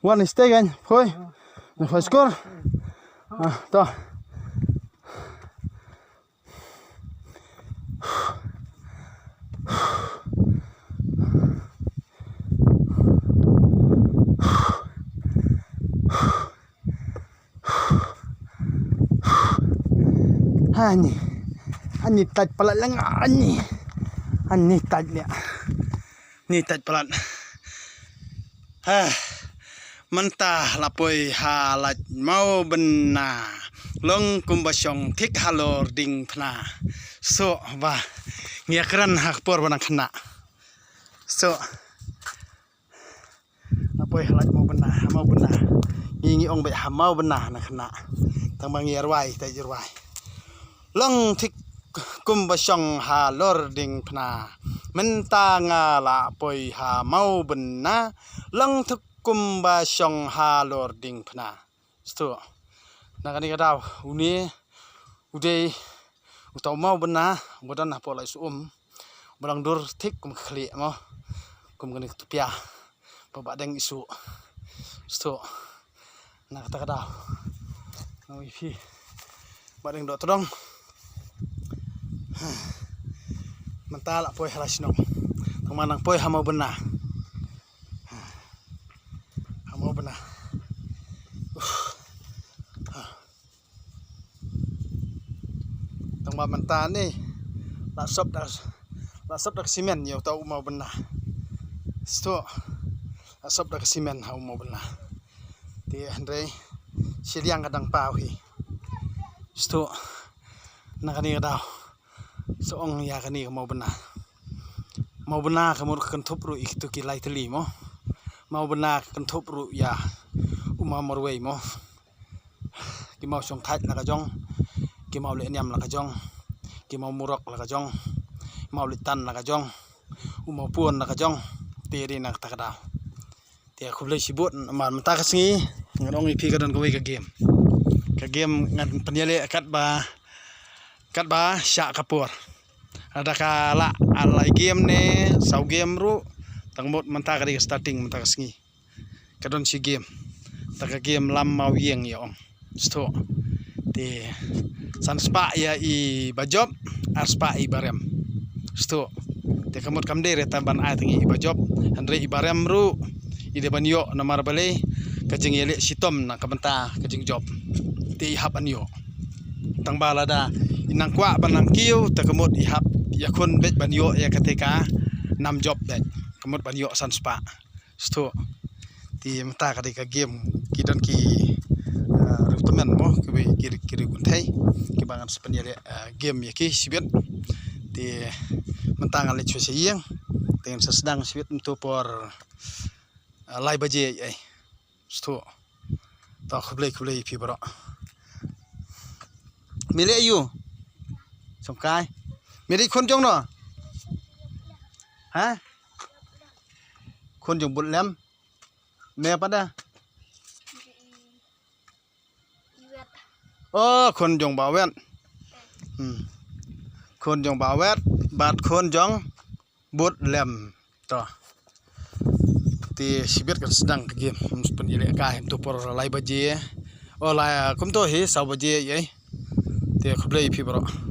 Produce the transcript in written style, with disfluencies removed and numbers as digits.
one stay kan, thôi, phải score, to. Ani taj palat lang ani taj dia ni taj palat mentah lapoi halat mau bena long kumbasyong tik halor ding pna so ba ngiakran hakpor banang kena so lapoi halat mau bena ngi ong be mau bena na kena tang bang yerwai taj yerwai long tik kumbasyong halor ding pna mentah ngala poi ha mau bena long tik kumbasyong halor ding pna sto nakani kadau uni uday utau mau bena bodan apolai suum balang dur tik kum khli mo kum gani tupia babak deng isu sto nakata kadau no ipi badeng dok todong mentala poi halasino manang poi hamau bena hamau bena tang ba menta ni la sop dak simen yo tau mau bena sto la sop dak simen hau mau bena ti andre siliang kadang pau hi sto nakani kadau soong ya kani mau bena kamu kan thopru iktu ki lai teli mo mau bena kan thopru ya uma morwei mo ki mau song thait la ka jong ki mau le nyam la ka jong ki mau murok la ka jong mau litan la ka jong uma puon la ka jong te ri nak takada te khublei sibut man ta ka singi ngadong ipi kadon ko ka game ngan penyele kat ba syak kapur ada kala alai game ne sau game ru tangbot menta kadi starting menta singi kadon si game taka game lam mau yeng ya om sto te san spa ya i bajob arspa i barem sto te kamot kamde reta ban a tingi i bajob andre i barem ru i de banyo na marbale kajing yele sitom na kabenta kajing job te i hap anyo tang balada inang kwa banang kiu te kamot i hap yakun bet banyo ya ketika 6 job bet kamot banyo san spa sto ti mata kadika game kidon ki ruptemen mo kiri kuntai ki bangan sepenyele game ya ki sibet ti mentangan le chose yeng ten sedang sibet untuk por lai baje ai sto ta khublei pi bro mile ayu songkai miri khon jong no ha khon jong bul lem me pada oh khon jong bawet khon jong bawet bat khon jong but lem to ti sibet kan sedang ke game penjele ka hem tu por lai baje oh lai kum to hi sau baje ai ti khublei pi bro